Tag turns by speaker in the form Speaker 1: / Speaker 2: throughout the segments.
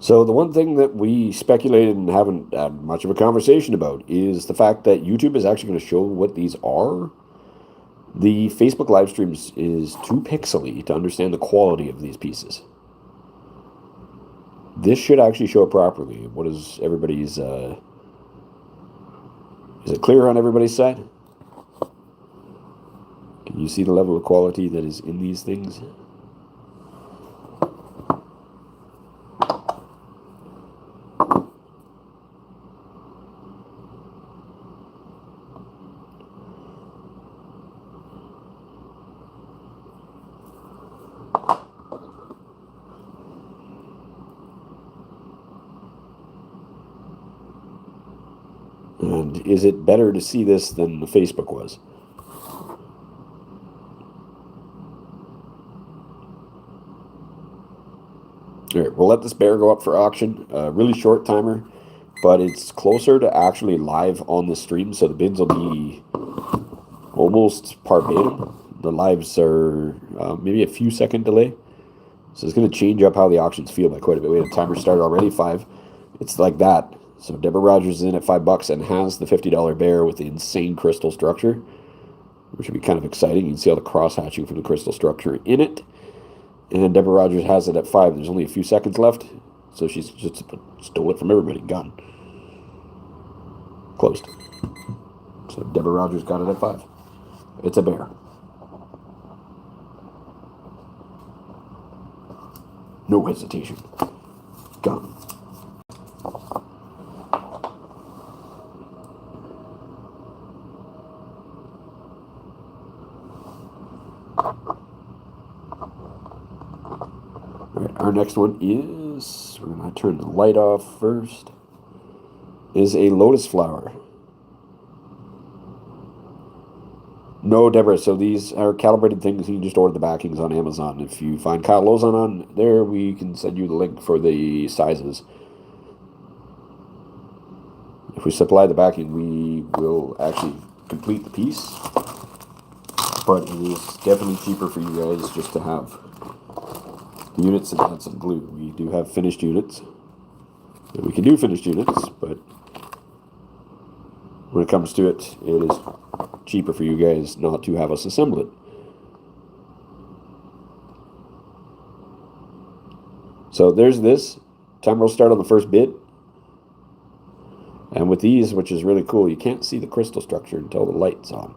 Speaker 1: So the one thing that we speculated and haven't had much of a conversation about is the fact that YouTube is actually going to show what these are. The Facebook live streams is too pixely to understand the quality of these pieces. This should actually show it properly. What is everybody's... is it clear on everybody's side? Can you see the level of quality that is in these things? And is it better to see this than the Facebook was? All right, we'll let this bear go up for auction. Really short timer, but it's closer to actually live on the stream, so the bids will be almost verbatim. The lives are maybe a few second delay, so it's going to change up how the auctions feel by quite a bit. We had a timer start already, 5. It's like that. So Deborah Rogers is in at $5 and has the $50 bear with the insane crystal structure, which would be kind of exciting. You can see all the cross hatching from the crystal structure in it. And Deborah Rogers has it at 5. There's only a few seconds left, so she's just stole it from everybody. Gone. Closed. So Deborah Rogers got it at 5. It's a bear. No hesitation. Gone. Our next one is, we're going to turn the light off first, is a lotus flower. No, Deborah, so these are calibrated things. You can just order the backings on Amazon. If you find Kyle Lozon on there, we can send you the link for the sizes. If we supply the backing, we will actually complete the piece. But it is definitely cheaper for you guys just to have the units and add some glue. We do have finished units. And we can do finished units, but when it comes to it, it is cheaper for you guys not to have us assemble it. So there's this. Timer will start on the first bid. And with these, which is really cool, you can't see the crystal structure until the light's on.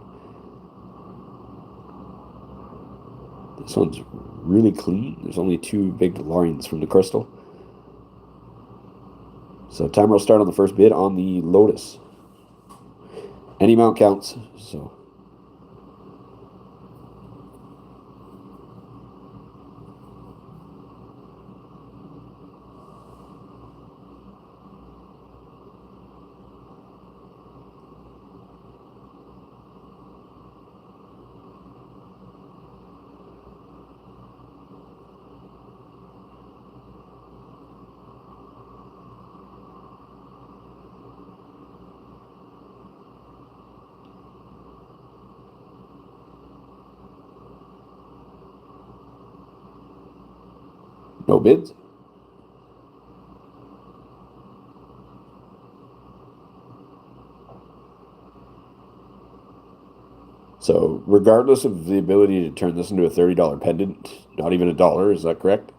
Speaker 1: This one's really clean. There's only 2 big lines from the crystal. So timer will start on the first bid on the Lotus. Any amount counts. So no bids. So regardless of the ability to turn this into a $30 pendant, not even $1, is that correct?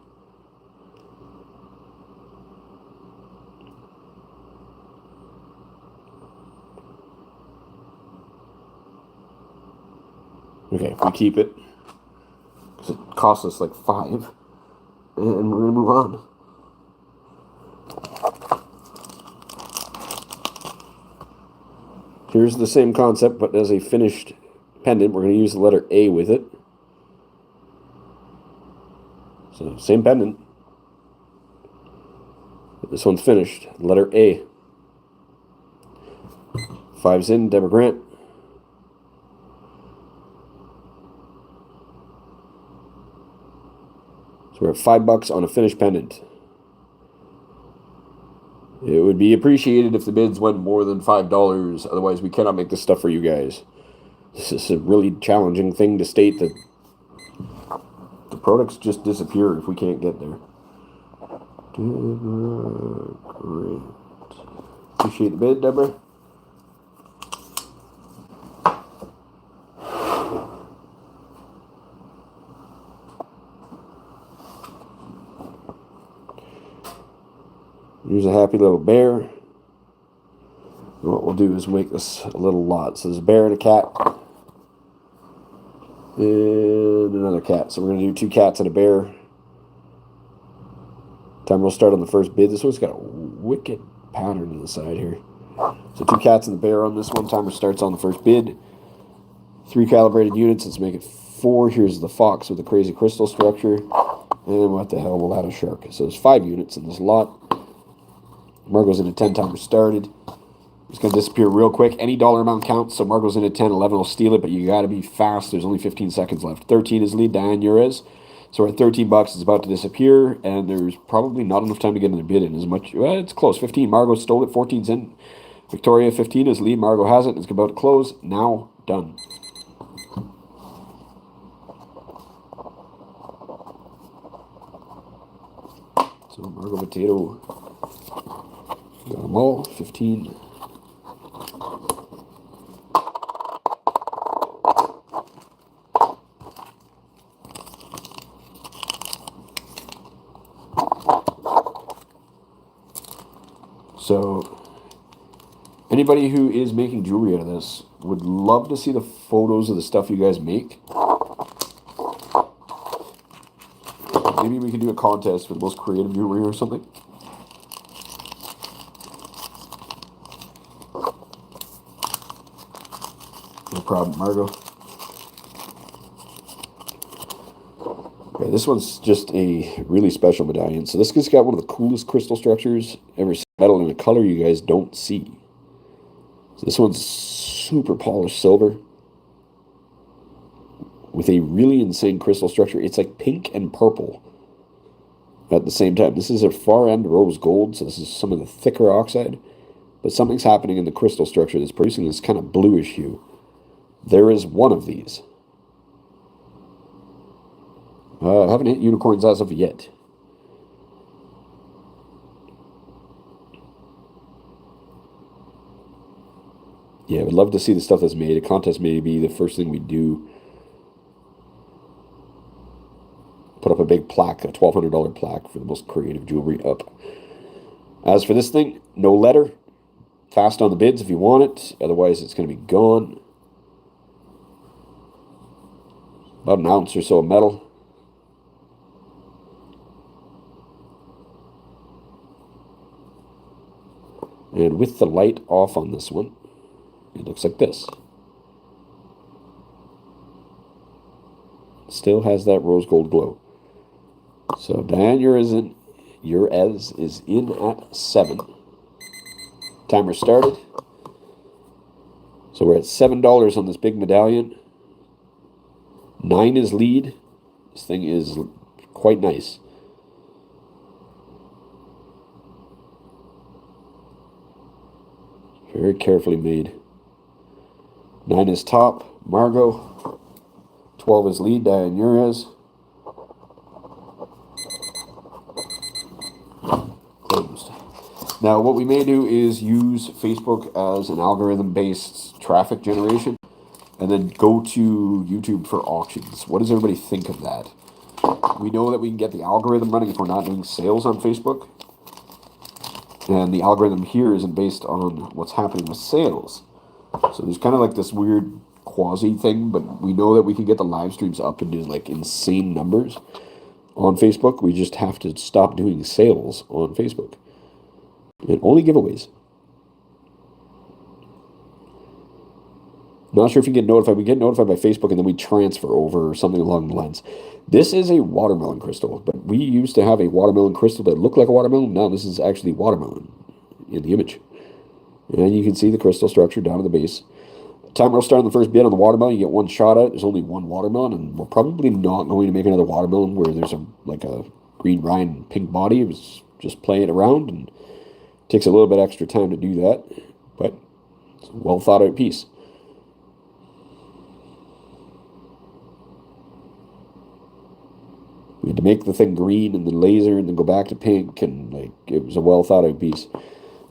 Speaker 1: Okay, if we keep it, because it costs us like 5. And we're going to move on. Here's the same concept, but as a finished pendant. We're going to use the letter A with it. So, same pendant. But this one's finished. Letter A. 5's in, Deborah Grant. So we're at $5 on a finished pendant. It would be appreciated if the bids went more than $5. Otherwise, we cannot make this stuff for you guys. This is a really challenging thing to state, that the products just disappear if we can't get there. Great. Appreciate the bid, Deborah. Here's a happy little bear. And what we'll do is make this a little lot. So there's a bear and a cat. And another cat. So we're going to do 2 cats and a bear. Timer will start on the first bid. This one's got a wicked pattern to the side here. So 2 cats and a bear on this one. Timer starts on the first bid. 3 calibrated units. Let's make it 4. Here's the fox with the crazy crystal structure. And what the hell will that a shark? So there's 5 units in this lot. Margot's in a 10, timer started. It's going to disappear real quick. Any dollar amount counts, so Margot's in a 10, 11 will steal it, but you got to be fast. There's only 15 seconds left. 13 is lead, Diane Urez. So we're at $13. It's about to disappear, and there's probably not enough time to get another bid in as much. Well, it's close. 15. Margot stole it. 14's in. Victoria, 15 is lead. Margot has it. It's about to close. Now done. So Margot Potato got them all. 15. So anybody who is making jewelry out of this would love to see the photos of the stuff you guys make. Maybe we can do a contest for the most creative jewelry or something. No problem, Margot. Okay, this one's just a really special medallion. So this guy's got one of the coolest crystal structures ever seen. Metal in a color you guys don't see. So this one's super polished silver with a really insane crystal structure. It's like pink and purple at the same time. This is a far end rose gold, so this is some of the thicker oxide. But something's happening in the crystal structure that's producing this kind of bluish hue. There is one of these. I haven't hit unicorns as of yet. Yeah, I would love to see the stuff that's made. A contest may be the first thing we do. Put up a big plaque, a $1,200 plaque for the most creative jewelry up. As for this thing, no letter. Fast on the bids if you want it. Otherwise, it's going to be gone. About an ounce or so of metal. And with the light off on this one, it looks like this. Still has that rose gold glow. So Diane Urez is in at 7. Timer started. So we're at $7 on this big medallion. 9 is lead. This thing is quite nice. Very carefully made. 9 is top, Margot. 12 is lead, Diane Urez. Closed. Now, what we may do is use Facebook as an algorithm-based traffic generation, and then go to YouTube for auctions. What does everybody think of that? We know that we can get the algorithm running if we're not doing sales on Facebook. And the algorithm here isn't based on what's happening with sales. So there's kind of like this weird quasi thing, but we know that we can get the live streams up and do like insane numbers on Facebook. We just have to stop doing sales on Facebook. And only giveaways. Not sure if you get notified. We get notified by Facebook and then we transfer over or something along the lines. This is a watermelon crystal, but we used to have a watermelon crystal that looked like a watermelon. Now this is actually watermelon in the image. And you can see the crystal structure down at the base. Timer will start on the first bid on the watermelon. You get one shot at it. There's only one watermelon, and we're probably not going to make another watermelon where there's a green rind, pink body. It was just playing around, and it takes a little bit extra time to do that, but it's a well thought out piece. We had to make the thing green and then laser and then go back to pink, and like it was a well thought out piece.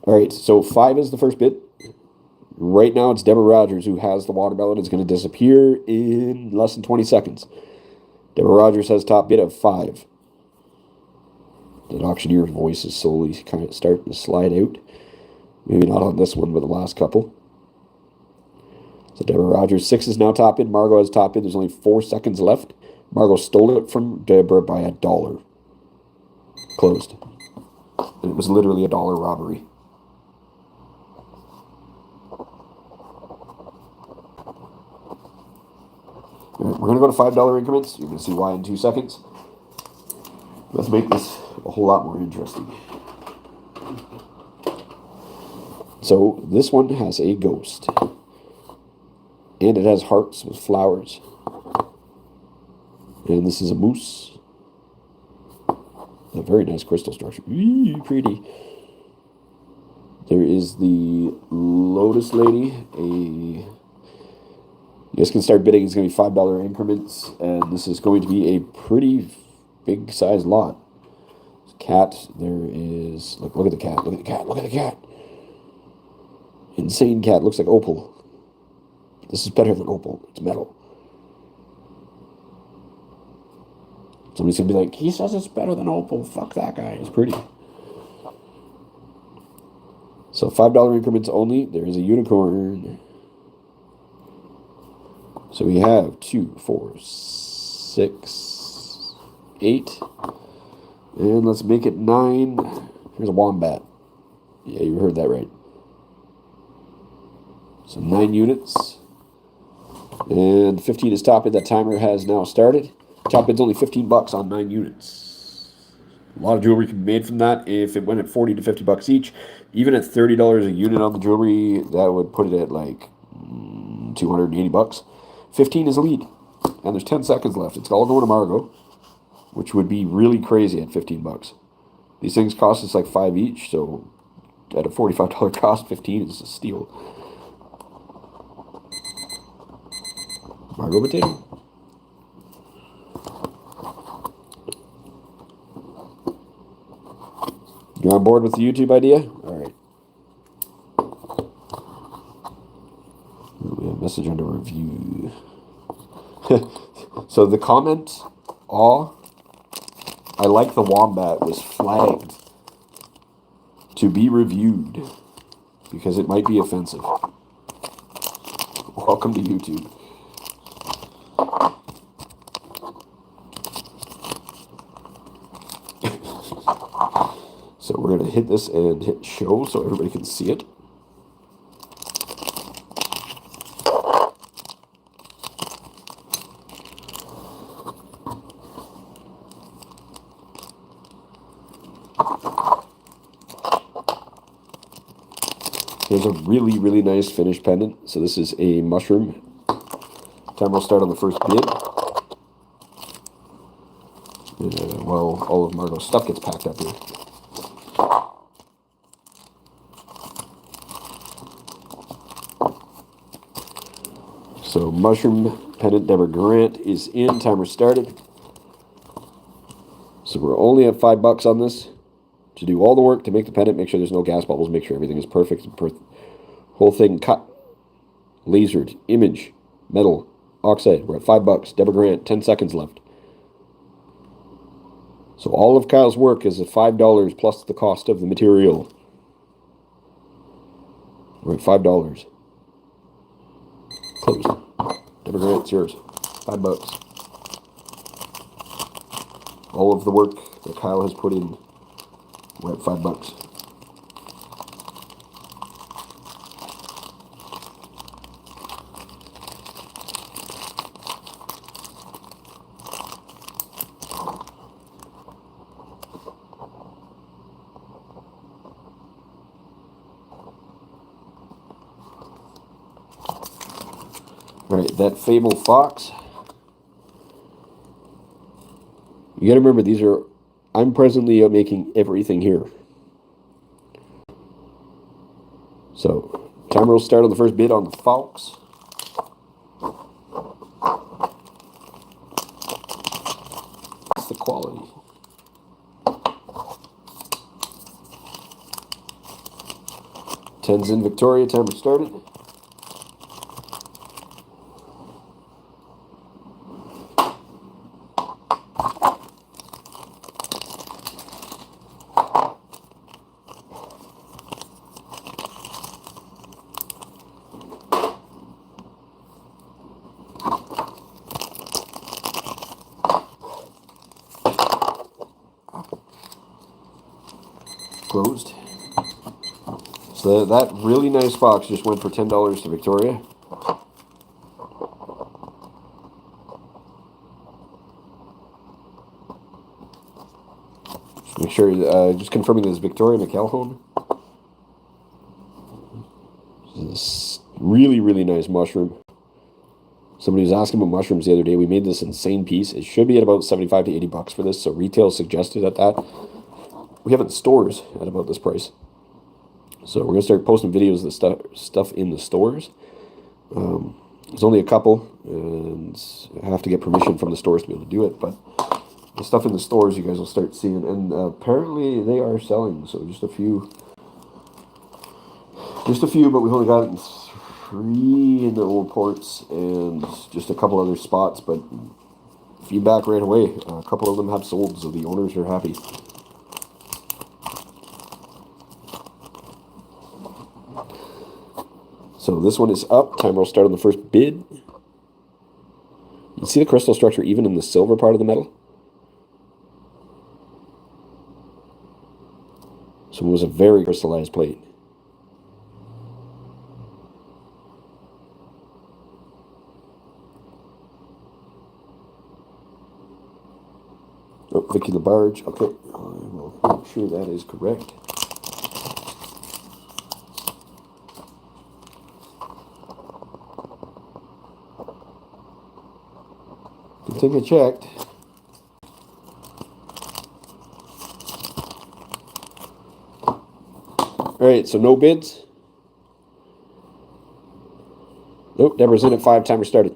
Speaker 1: All right, so 5 is the first bid. Right now it's Deborah Rogers who has the watermelon. It's going to disappear in less than 20 seconds. Deborah Rogers has top bid of 5. That auctioneer's voice is slowly kind of starting to slide out. Maybe not on this one, but the last couple. So Deborah Rogers, 6 is now top bid. Margot has top bid. There's only 4 seconds left. Margot stole it from Deborah by $1. Closed. And it was literally a $1 robbery. All right, we're going to go to $5 increments. You're going to see why in 2 seconds. Let's make this a whole lot more interesting. So this one has a ghost. And it has hearts with flowers. And this is a moose. A very nice crystal structure. Eee, pretty. There is the Lotus Lady. You guys can start bidding. It's going to be $5 increments. And this is going to be a pretty big size lot. Cat. There is... Look at the cat. Look at the cat. Look at the cat. Insane cat. Looks like opal. This is better than opal. It's metal. Somebody's going to be like, he says it's better than opal. Fuck that guy. He's pretty. So $5 increments only. There is a unicorn. So we have 2, 4, 6, 8. And let's make it 9. Here's a wombat. Yeah, you heard that right. So 9 units. And 15 is top bid. That timer has now started. Top bid's only $15 on 9 units. A lot of jewelry can be made from that. If it went at $40 to $50 each, even at $30 a unit on the jewelry, that would put it at like $280. 15 is a lead. And there's 10 seconds left. It's all going to Margot, which would be really crazy at $15. These things cost us like 5 each, so at a $45 cost, 15 is a steal. Margot Potato. You're on board with the YouTube idea? All right. We have a message under review. So the comment, I like the wombat, was flagged to be reviewed because it might be offensive. Welcome to YouTube. So we're going to hit this and hit show so everybody can see it. Here's a really, really nice finished pendant. So this is a mushroom. Time will start on the first bid. While all of Margot's stuff gets packed up here. So mushroom pendant Deborah Grant is in. Timer started. So we're only at $5 on this to do all the work to make the pendant. Make sure there's no gas bubbles. Make sure everything is perfect. Whole thing cut, lasered, image, metal, oxide. We're at $5. Deborah Grant. 10 seconds left. So all of Kyle's work is at $5 plus the cost of the material. We're at $5. Closed. Deborah Grant, it's yours. $5. All of the work that Kyle has put in, we're at $5. All right, that Fable Fox. You gotta remember, I'm presently making everything here. So, timer will start on the first bid on the Fox. That's the quality. 10's in Victoria, timer started. Closed. So that really nice box just went for $10 to Victoria. Just make sure, just confirming this Victoria McElhone. This really, really nice mushroom. Somebody was asking about mushrooms the other day. We made this insane piece. It should be at about 75 to 80 bucks for this, so retail suggested at that. We have it in stores at about this price. So we're going to start posting videos of the stuff in the stores. There's only a couple, and I have to get permission from the stores to be able to do it, but the stuff in the stores you guys will start seeing, and apparently they are selling, so just a few, but we've only got it in 3 in the old ports and just a couple other spots, but feedback right away. A couple of them have sold, so the owners are happy. So this one is up. Timer will start on the first bid. You see the crystal structure even in the silver part of the metal? So it was a very crystallized plate. Oh, Vicky LaBarge. Okay, I will make sure that is correct. Take it checked. Alright, so no bids. Nope, Deborah's in at 5. Timer started.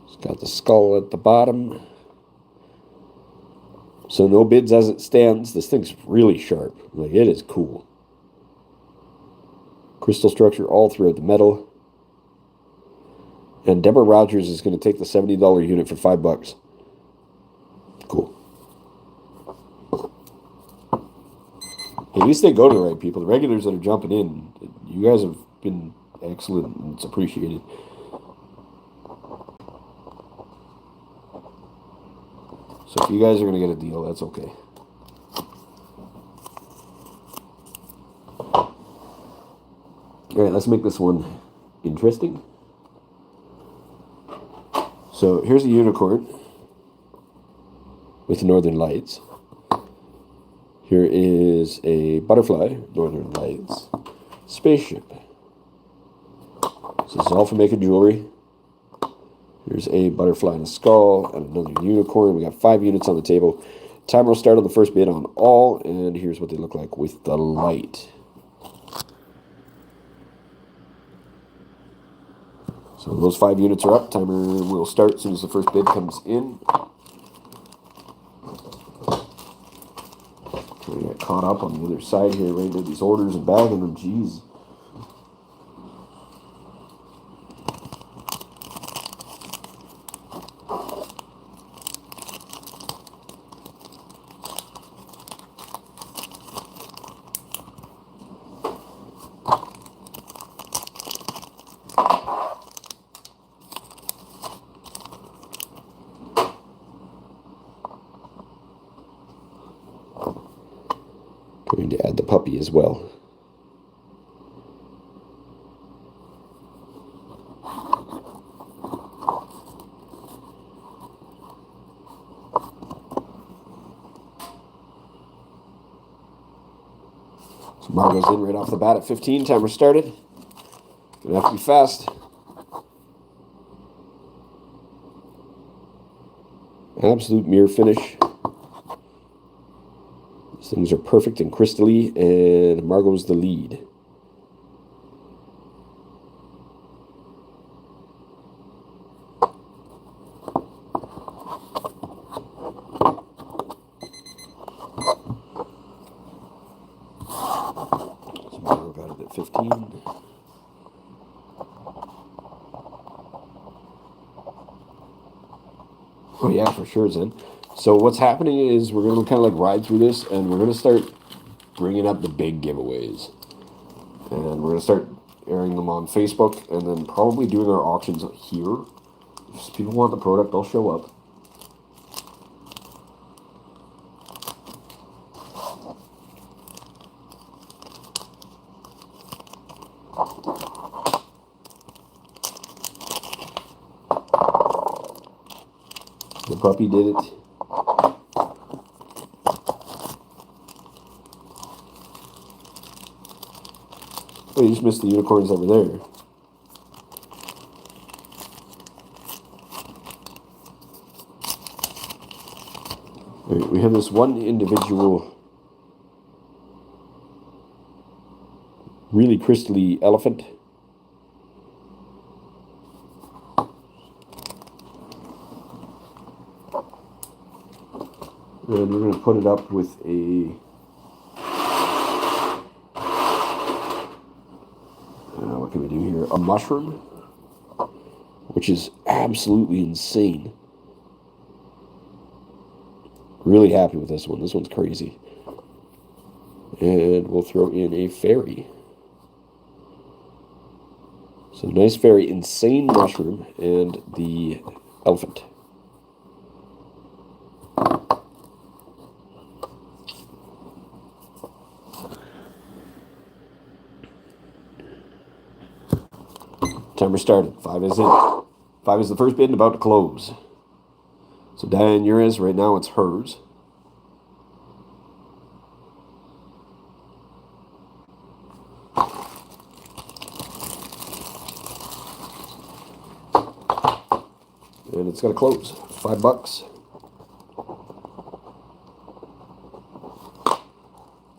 Speaker 1: It's got the skull at the bottom. So no bids as it stands. This thing's really sharp. Like, it is cool. Crystal structure all throughout the metal. And Deborah Rogers is going to take the $70 unit for $5. Cool. At least they go to the right people. The regulars that are jumping in, you guys have been excellent, and it's appreciated. So if you guys are going to get a deal, that's okay. All right, let's make this one interesting. So here's a unicorn with northern lights. Here is a butterfly, northern lights, spaceship. So this is all for making jewelry. Here's a butterfly and a skull and another unicorn. We got 5 units on the table. Timer will start on the first bid on all, and here's what they look like with the light. So those 5 units are up. Timer will start as soon as the first bid comes in. Trying to get caught up on the other side here, right into these orders and bagging them. Jeez. Going to add the puppy as well. So Margot's in right off the bat at 15. Timer started. Gonna have to be fast. Absolute mirror finish. These things are perfect and crystally, and Margot's the lead. 15. Oh yeah, for sure, Zen. So what's happening is we're going to kind of like ride through this, and we're going to start bringing up the big giveaways. And we're going to start airing them on Facebook, and then probably doing our auctions here. If people want the product, they'll show up. The puppy did it. Oh, you just missed the unicorns over there. All right, we have this one individual, really crystally elephant. And we're going to put it up with a what can we do here? A mushroom, which is absolutely insane. Really happy with this one. This one's crazy. And we'll throw in a fairy. So nice fairy, insane mushroom, and the elephant. Timer started. 5 is in. 5 is the first bid and about to close. So Diane, yours right now, it's hers. And it's going to close. $5.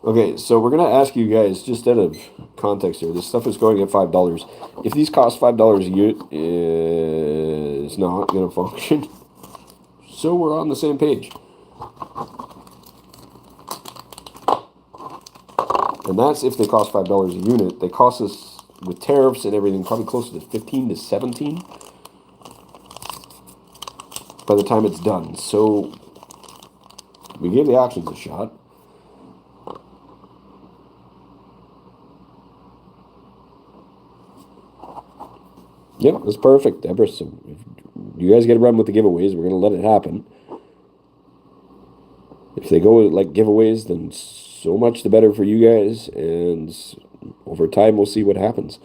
Speaker 1: Okay, so we're going to ask you guys, just out of context here, this stuff is going at $5. If these cost $5 a unit, it's not going to function. So we're on the same page. And that's if they cost $5 a unit. They cost us, with tariffs and everything, probably closer to 15 to 17 by the time it's done. So we gave the auctions a shot. Yep, that's perfect, Deborah. So if you guys get a run with the giveaways, we're going to let it happen. If they go like giveaways, then so much the better for you guys. And over time, we'll see what happens.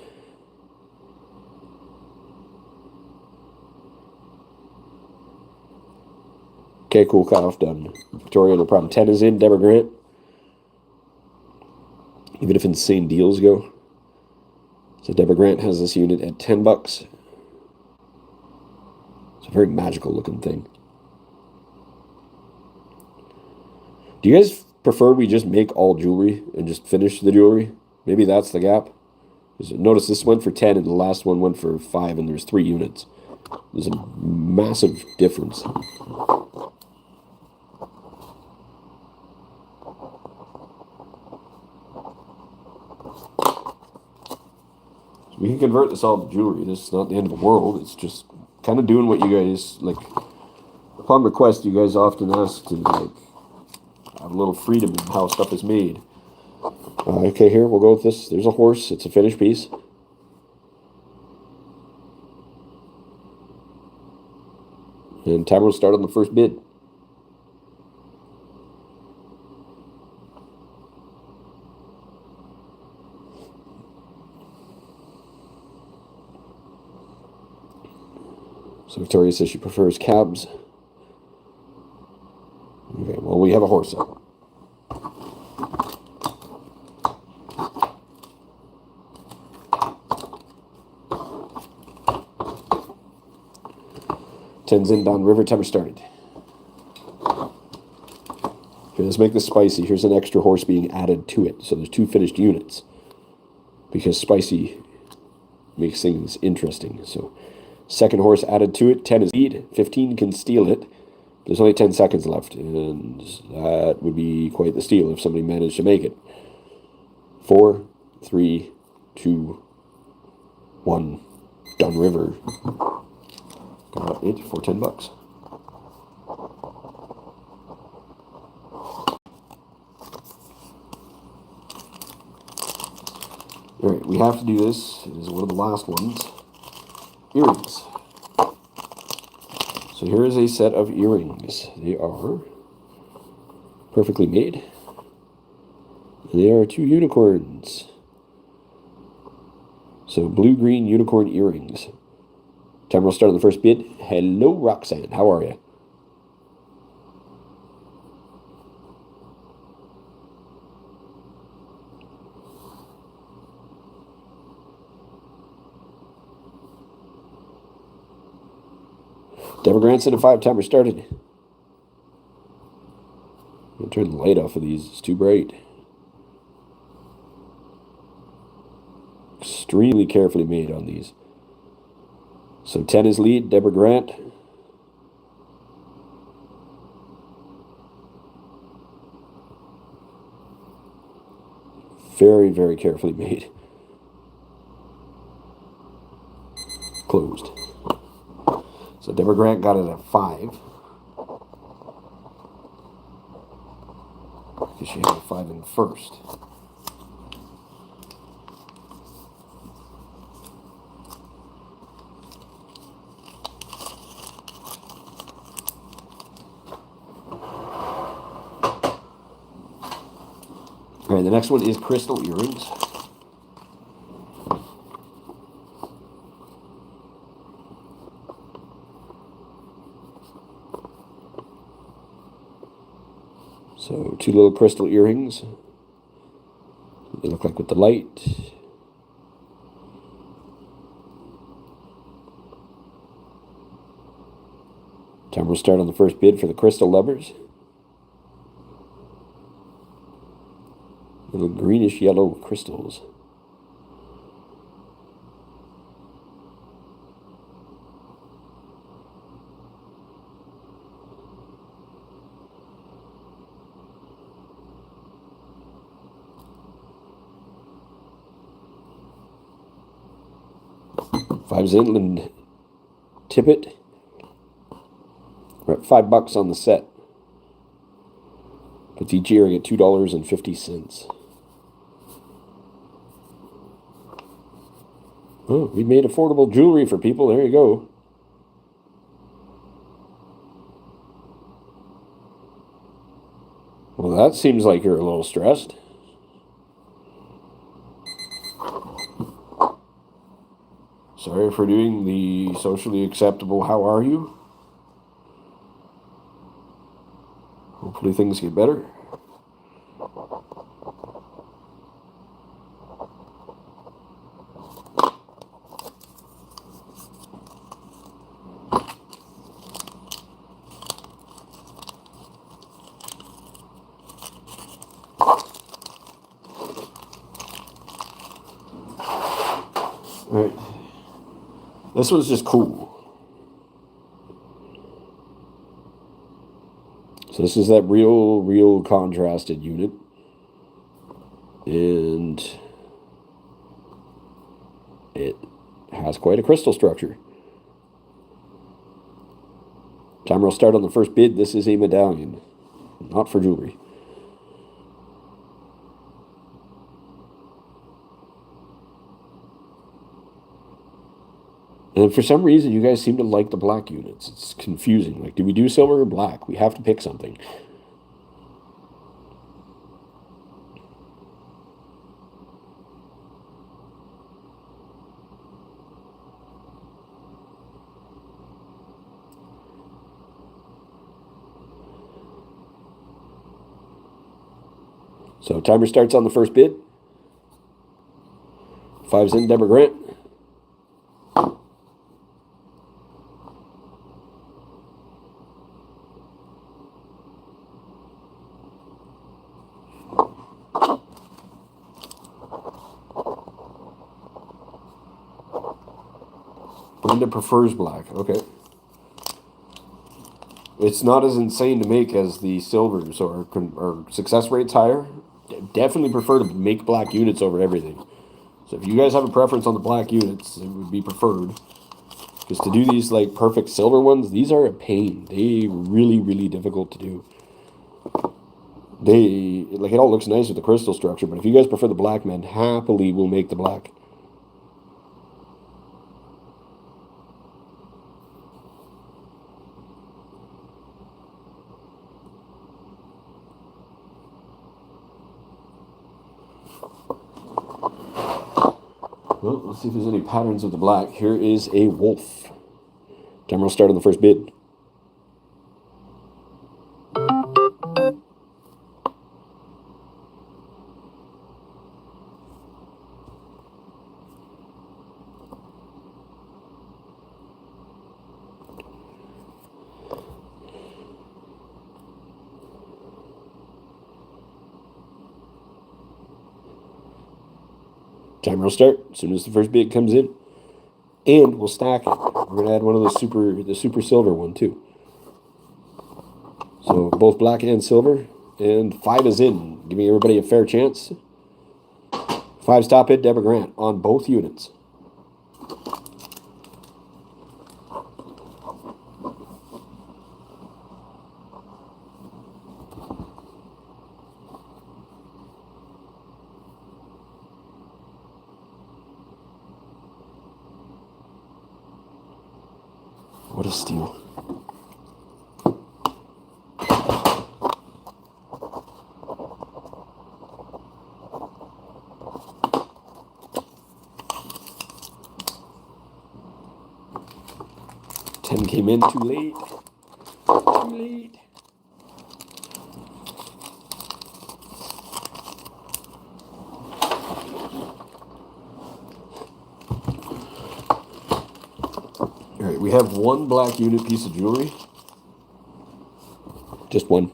Speaker 1: Okay, cool. Cutoff done. Victoria, no problem. 10 is in. Deborah Grant. Even if insane deals go. So Deborah Grant has this unit at $10. It's a very magical looking thing. Do you guys prefer we just make all jewelry and just finish the jewelry? Maybe that's the gap. Notice this went for 10 and the last one went for 5 and there's 3 units. There's a massive difference. We can convert this all to jewelry. This is not the end of the world. It's just kind of doing what you guys, like, upon request, you guys often ask to, like, have a little freedom in how stuff is made. Okay, here, we'll go with this. There's a horse. It's a finished piece. And timer will start on the first bid. So Victoria says she prefers cabs. Okay, well, we have a horse up. Tens in, down river, timer started. Okay, let's make this spicy. Here's an extra horse being added to it. So there's 2 finished units. Because spicy makes things interesting. So second horse added to it. 10 is lead. 15 can steal it. There's only 10 seconds left. And that would be quite the steal if somebody managed to make it. 4, 3, 2, 1, downriver. Got it for $10. Alright, we have to do this. It is one of the last ones. Earrings. So here is a set of earrings. They are perfectly made. And they are 2 unicorns. So blue-green unicorn earrings. Timer will start on the first bid. Hello, Roxanne. How are you? Deborah Granson at 5. Timer started. I'm going to turn the light off of these. It's too bright. Extremely carefully made on these. So 10 is lead. Deborah Grant. Very, very carefully made. Closed. So Deborah Grant got it at 5. Because she had a 5 in first. All right, the next one is crystal earrings. So 2 little crystal earrings. They look like with the light. Timer will start on the first bid for the crystal lovers. Little greenish yellow crystals. Five's Inland Tippet. We're at $5 on the set. Puts each earring at $2.50. Oh, we made affordable jewelry for people. There you go. Well, that seems like you're a little stressed. Sorry for doing the socially acceptable how are you. Hopefully things get better. All right. This one's just cool. So this is that real contrasted unit. And it has quite a crystal structure. Timer will start on the first bid. This is a medallion, not for jewelry. And for some reason, you guys seem to like the black units. It's confusing. Like, do we do silver or black? We have to pick something. So timer starts on the first bid. Five's in, Deborah Grant. Brenda prefers black. Okay. It's not as insane to make as the silvers or success rate's higher. Definitely prefer to make black units over everything. So if you guys have a preference on the black units, it would be preferred. Because to do these like perfect silver ones, these are a pain. They really, really difficult to do. They, like, it all looks nice with the crystal structure, but if you guys prefer the black, man, happily will make the black. Well, let's see if there's any patterns with the black. Here is a wolf. Timer will start on the first bid. Timer will start as soon as the first bid comes in. And we'll stack it. We're going to add one of those the super silver one too. So both black and silver. And 5 is in. Giving everybody a fair chance. 5's top hit, Deborah Grant, on both units. What a steal. Ten came in too late. Too late. All right, we have one black unit piece of jewelry. Just one.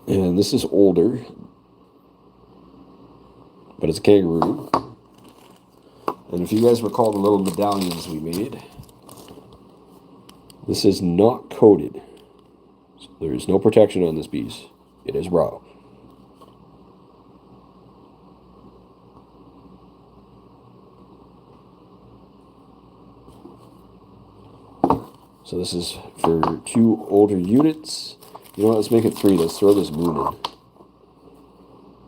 Speaker 1: And this is older, but it's a kangaroo. And if you guys recall the little medallions we made, this is not coated. So there is no protection on this piece. It is raw. So this is for 2 older units. You know what, let's make it 3. Let's throw this moon in.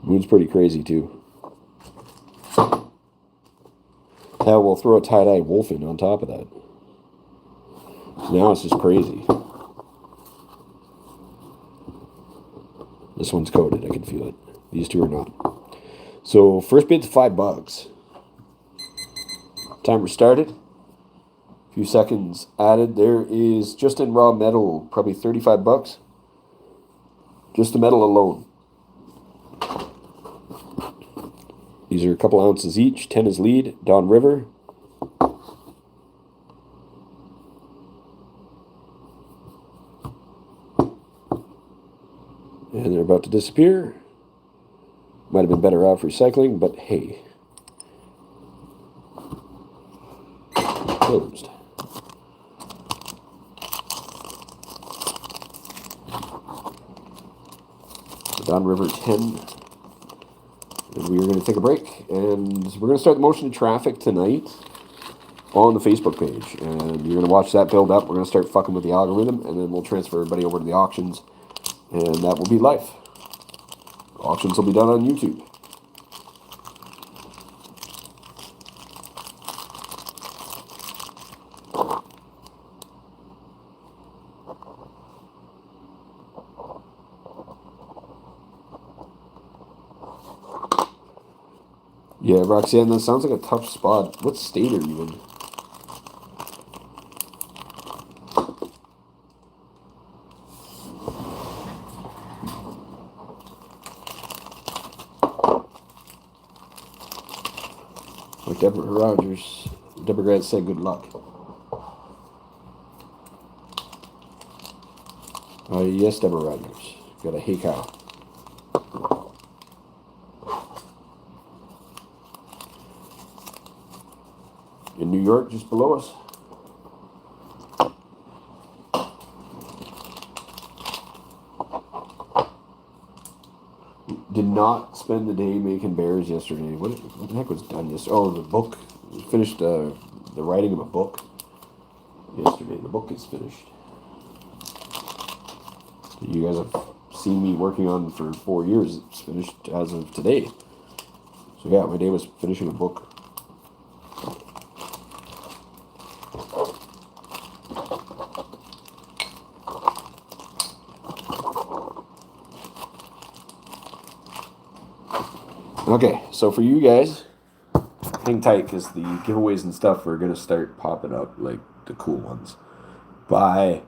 Speaker 1: Moon's pretty crazy too. Hell, we'll throw a tie-dye wolf in on top of that. Now it's just crazy. This one's coated, I can feel it. These two are not. So first bid's $5. Timer started. A few seconds added. There is just in raw metal, probably $35. Just the metal alone. These are a couple ounces each. 10 is lead. Don River. And they're about to disappear. Might have been better off recycling, but hey. Closed. Don River 10. And we are going to take a break. And we're going to start the motion of traffic tonight on the Facebook page. And you're going to watch that build up. We're going to start fucking with the algorithm. And then we'll transfer everybody over to the auctions. And that will be live. Auctions will be done on YouTube. Yeah, Roxanne, that sounds like a tough spot. What state are you in? Like Deborah Grant said, good luck. Yes, Deborah Rogers. Got a hey cow. In New York, just below us. Did not spend the day making bears yesterday. What the heck was done yesterday? Oh, the book. We finished the writing of a book yesterday. The book is finished. You guys have seen me working on for 4 years. It's finished as of today. So yeah, my day was finishing a book. Okay, so for you guys, hang tight because the giveaways and stuff are going to start popping up, like the cool ones, by